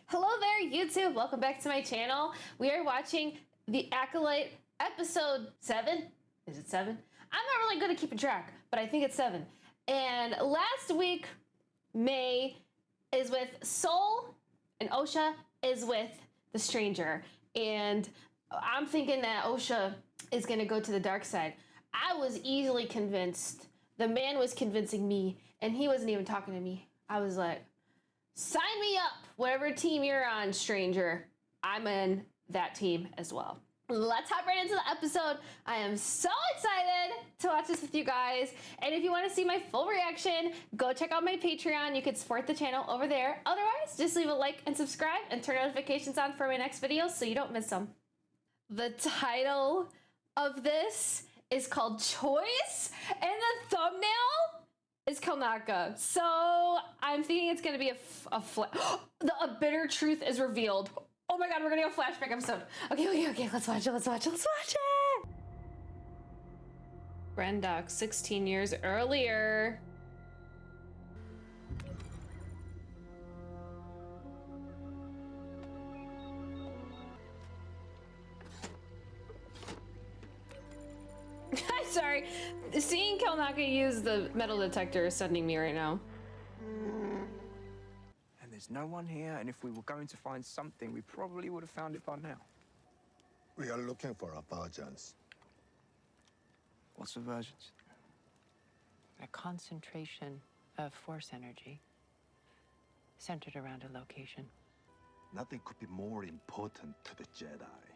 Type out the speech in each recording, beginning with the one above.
Hello there, YouTube. Welcome back to my channel. We are watching The Acolyte episode 7. Is it 7? I'm not really good at keeping track, but I think it's 7. And last week, May is with Soul and Osha is with the stranger. And I'm thinking that Osha is going to go to the dark side. I was easily convinced. The man was convincing me, and he wasn't even talking to me. I was like, sign me up, whatever team you're on, stranger. I'm in that team as well. Let's hop right into the episode. I am so excited to watch this with you guys. And if you want to see my full reaction, go check out my Patreon. You can support the channel over there. Otherwise, just leave a like and subscribe and turn notifications on for my next video so you don't miss them. The title of this is called Choice, and the thumbnail is Kalnaka. So I'm thinking it's gonna be a bitter truth is revealed. Oh my god, we're gonna go flashback episode. Okay, let's watch it. Brendok, 16 years earlier. I'm sorry. Seeing Kalnaka use the metal detector is sending me right now. And there's no one here, and if we were going to find something, we probably would have found it by now. We are looking for a virgins. What's a virgins? A concentration of force energy centered around a location. Nothing could be more important to the Jedi.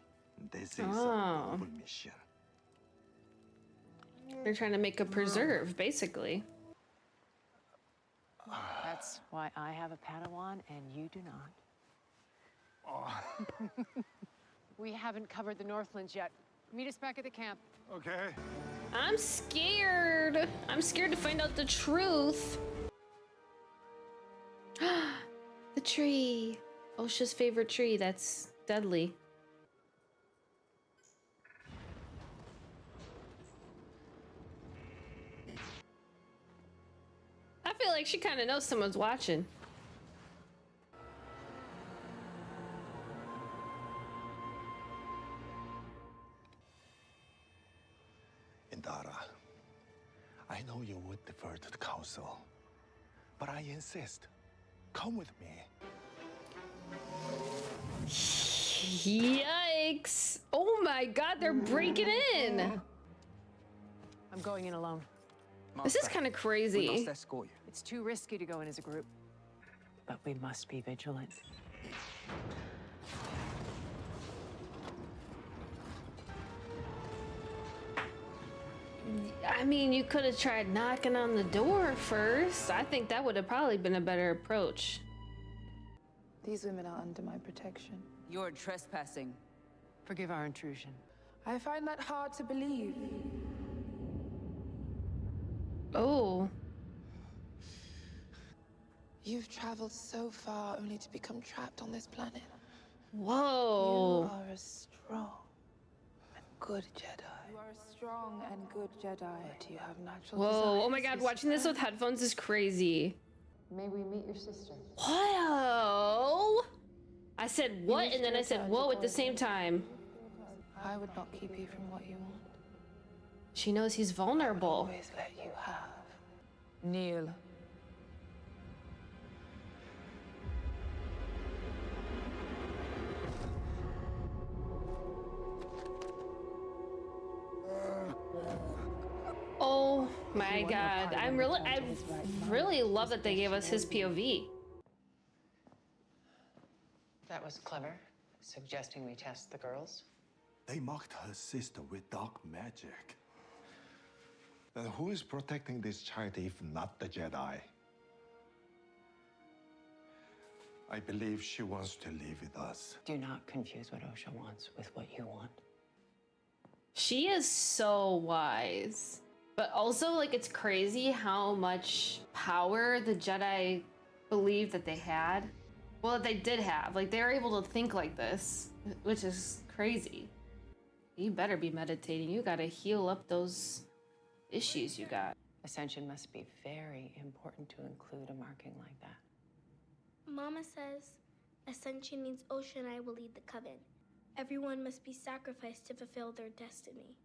This is a noble mission. They're trying to make a preserve, basically. That's why I have a Padawan and you do not. We haven't covered the Northlands yet. Meet us back at the camp. Okay. I'm scared. I'm scared to find out the truth. The tree. Osha's favorite tree. That's deadly. I feel like she kind of knows someone's watching. Indara, I know you would defer to the council, but I insist. Come with me. Yikes. Oh my god, they're breaking in. I'm going in alone. This is kind of crazy. We must escort you. It's too risky to go in as a group. But we must be vigilant. I mean, you could have tried knocking on the door first. I think that would have probably been a better approach. These women are under my protection. You're trespassing. Forgive our intrusion. I find that hard to believe. Oh. You've traveled so far only to become trapped on this planet. Whoa. You are a strong and good Jedi. You are a strong and good Jedi. But you have natural Whoa. desires. Oh my god, watching this with headphones is crazy. May we meet your sister? Whoa. I said what and then I said whoa at the same time. I would not keep you from what you want. She knows he's vulnerable. Always let you have. Kneel. Oh my god. I really love that they gave us his POV. That was clever, suggesting we test the girls. They mocked her sister with dark magic. Then who is protecting this child if not the Jedi? I believe she wants to live with us. Do not confuse what Osha wants with what you want. She is so wise. But also, like, it's crazy how much power the Jedi believed that they had. Well, that they did have. Like, they were able to think like this, which is crazy. You better be meditating. You gotta heal up those issues you got. Ascension must be very important to include a marking like that. Mama says Ascension means Osha and I will lead the coven. Everyone must be sacrificed to fulfill their destiny.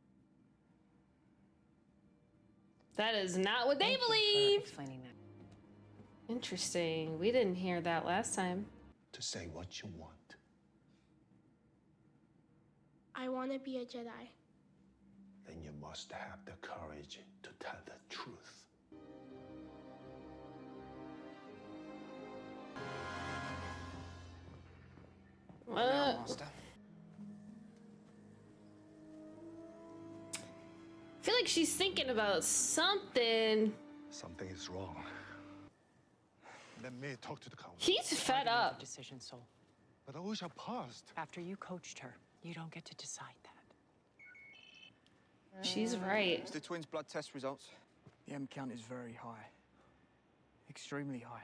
That is not what they Thank you for believe. explaining that. Interesting. We didn't hear that last time. To say what you want. I want to be a Jedi. Then you must have the courage to tell the truth. Master. I feel like she's thinking about something. Something is wrong. Let me talk to the council. He's fed up. Decision, Soul. But Osha passed. After you coached her, you don't get to decide that. She's right. It's the twins' blood test results. The M count is very high. Extremely high.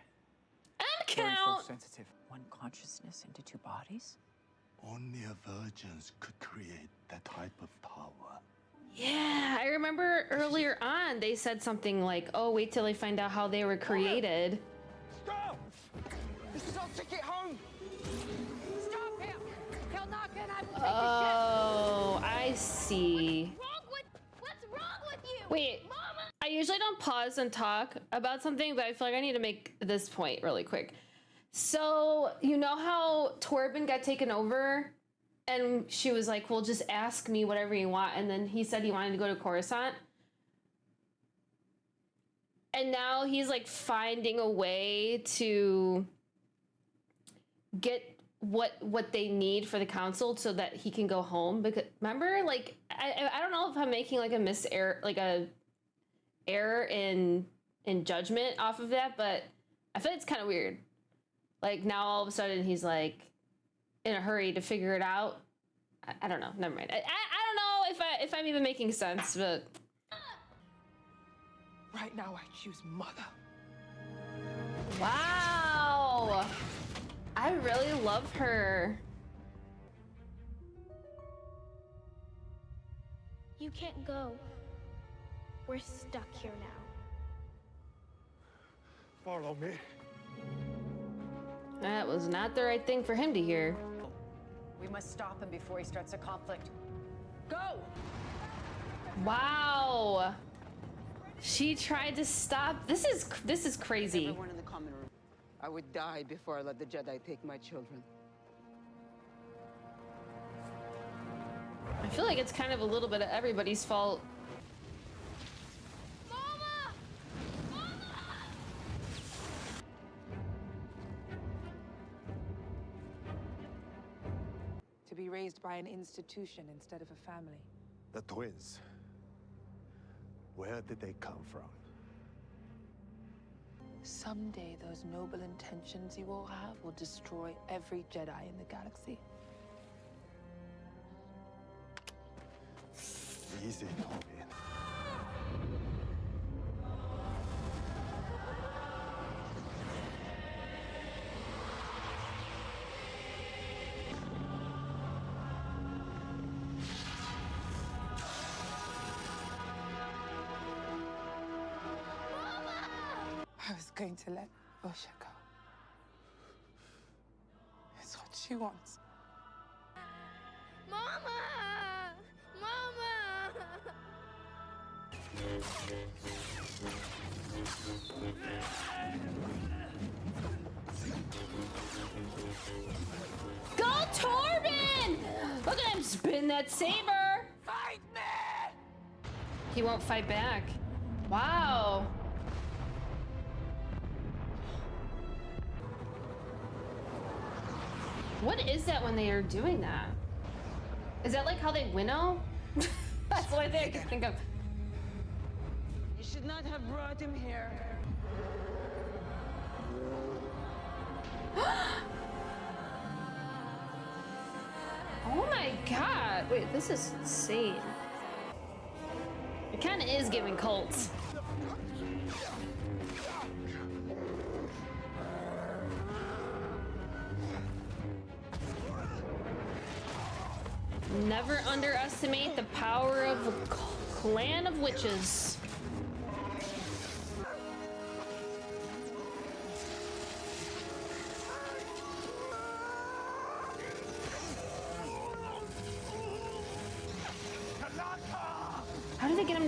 M Very count. force sensitive. One consciousness into two bodies? Only a virgin could create that type of power. Yeah, I remember earlier on they said something like, "Oh, wait till they find out how they were created." Stop! This is our ticket home! Stop him! He'll knock and I will take Oh, I see. What's wrong with you? Wait, Mama! I usually don't pause and talk about something, but I feel like I need to make this point really quick. So, you know how Torben got taken over? And she was like, well, just ask me whatever you want. And then he said he wanted to go to Coruscant. And now he's like finding a way to get what they need for the council so that he can go home. Because remember, like, I don't know if I'm making like a error in judgment off of that, but I feel like it's kind of weird. Like now all of a sudden he's like in a hurry to figure it out. I don't know. Never mind. I don't know if I'm even making sense, but Right now, I choose Mother. wow. I really love her. You can't go. We're stuck here now. Follow me. That was not the right thing for him to hear. We must stop him before he starts a conflict. Go! Wow. She tried to stop. This is crazy. Everyone in the common room. I would die before I let the Jedi take my children. I feel like it's kind of a little bit of everybody's fault. Mama! Mama! To be raised by an institution instead of a family. The twins. Where did they come from? Someday, those noble intentions you all have will destroy every Jedi in the galaxy. Easy, Tommy. I was going to let Osha go. It's what she wants. Mama! Mama! Go, Torben! Look at him spin that saber! Fight me! He won't fight back. Wow. What is that when they are doing that? Is that like how they winnow? That's what I can think of. You should not have brought him here. Oh my god. Wait, this is insane. It kind of is giving cults. Never underestimate the power of a clan of witches.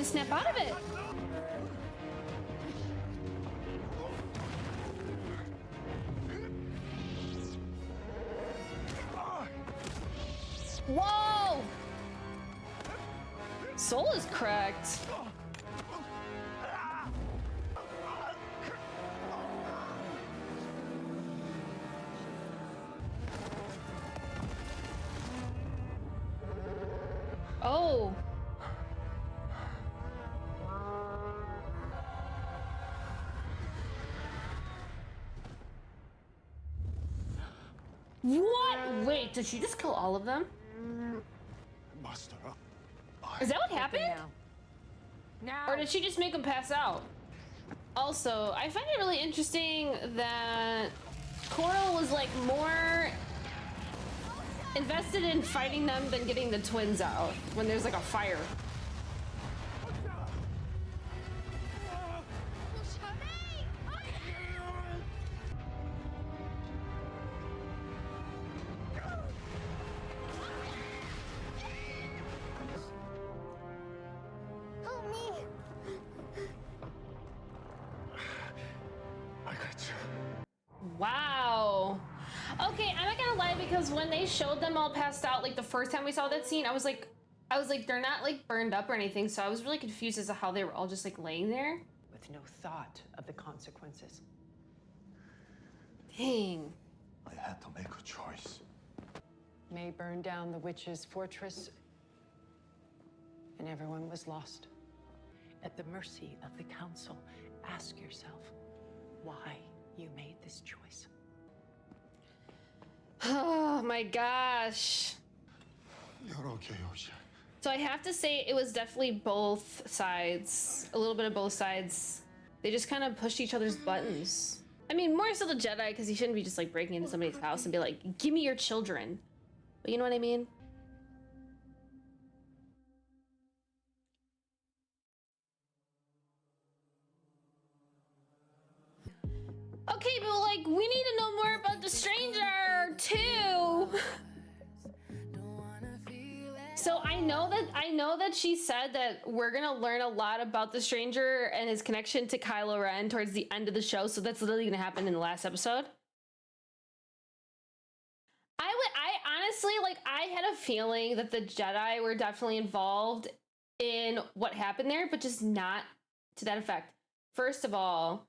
to snap out of it. Whoa! Soul is cracked. Oh. What? Wait, did she just kill all of them? Master, Is that what happened? Now. Or did she just make them pass out? Also, I find it really interesting that Coral was like more invested in fighting them than getting the twins out when there's like a fire. Wow. Okay, I'm not gonna lie, because when they showed them all passed out, like the first time we saw that scene, I was like, they're not like burned up or anything, so I was really confused as to how they were all just like laying there. With no thought of the consequences. Dang. I had to make a choice. May burned down the witch's fortress, and everyone was lost. At the mercy of the council, ask yourself why you made this choice. Oh my gosh. You're okay, Osha. So I have to say it was definitely both sides. A little bit of both sides. They just kind of pushed each other's buttons. I mean, more so the Jedi, because he shouldn't be just like breaking into somebody's house and be like, give me your children. But you know what I mean? Okay, but like, we need to know more about the stranger too. So I know that she said that we're gonna learn a lot about the stranger and his connection to Kylo Ren towards the end of the show. So that's literally gonna happen in the last episode. I honestly, like, I had a feeling that the Jedi were definitely involved in what happened there, but just not to that effect. First of all,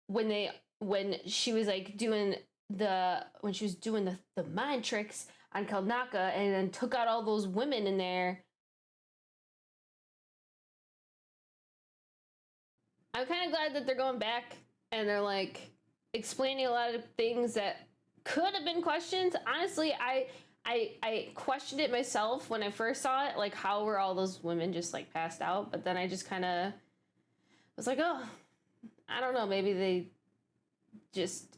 when she was doing the mind tricks on Kelnaka and then took out all those women in there. I'm kind of glad that they're going back and they're like explaining a lot of things that could have been questions. Honestly, I questioned it myself when I first saw it, like how were all those women just like passed out, but then I just kind of was like, oh, I don't know, maybe they just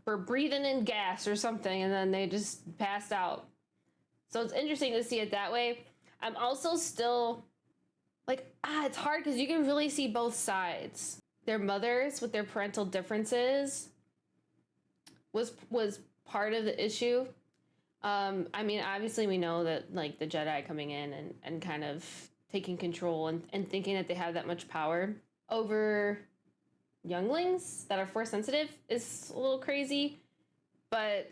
were breathing in gas or something and then they just passed out. So it's interesting to see it that way. I'm also still like, it's hard because you can really see both sides. Their mothers with their parental differences was part of the issue. I mean, obviously we know that like the Jedi coming in and kind of taking control and thinking that they have that much power over younglings that are force sensitive is a little crazy, but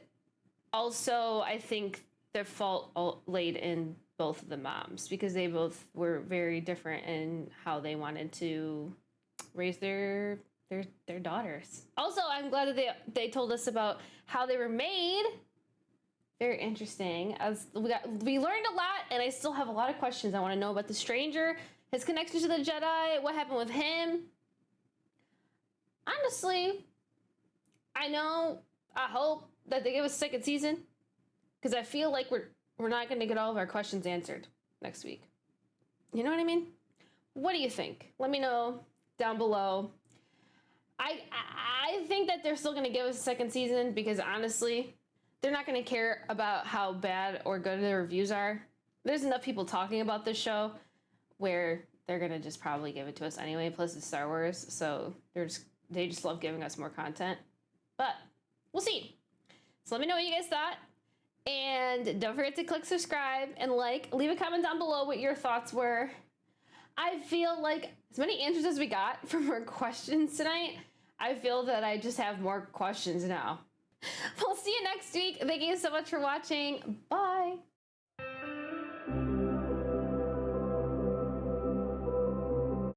also I think the fault laid in both of the moms because they both were very different in how they wanted to raise their daughters. Also, I'm glad that they told us about how they were made. Very interesting. As we learned a lot, and I still have a lot of questions. I want to know about the stranger, his connection to the Jedi, what happened with him. Honestly, I hope that they give us a second season because I feel like we're not going to get all of our questions answered next week. You know what I mean? What do you think? Let me know down below. I think that they're still going to give us a second season because honestly, they're not going to care about how bad or good the reviews are. There's enough people talking about this show where they're going to just probably give it to us anyway. Plus it's Star Wars, so they just love giving us more content. But we'll see. So let me know what you guys thought. And don't forget to click subscribe and like. Leave a comment down below what your thoughts were I feel like as many answers as we got from our questions tonight, I feel that I just have more questions now. We'll see you next week. Thank you so much for watching. Bye.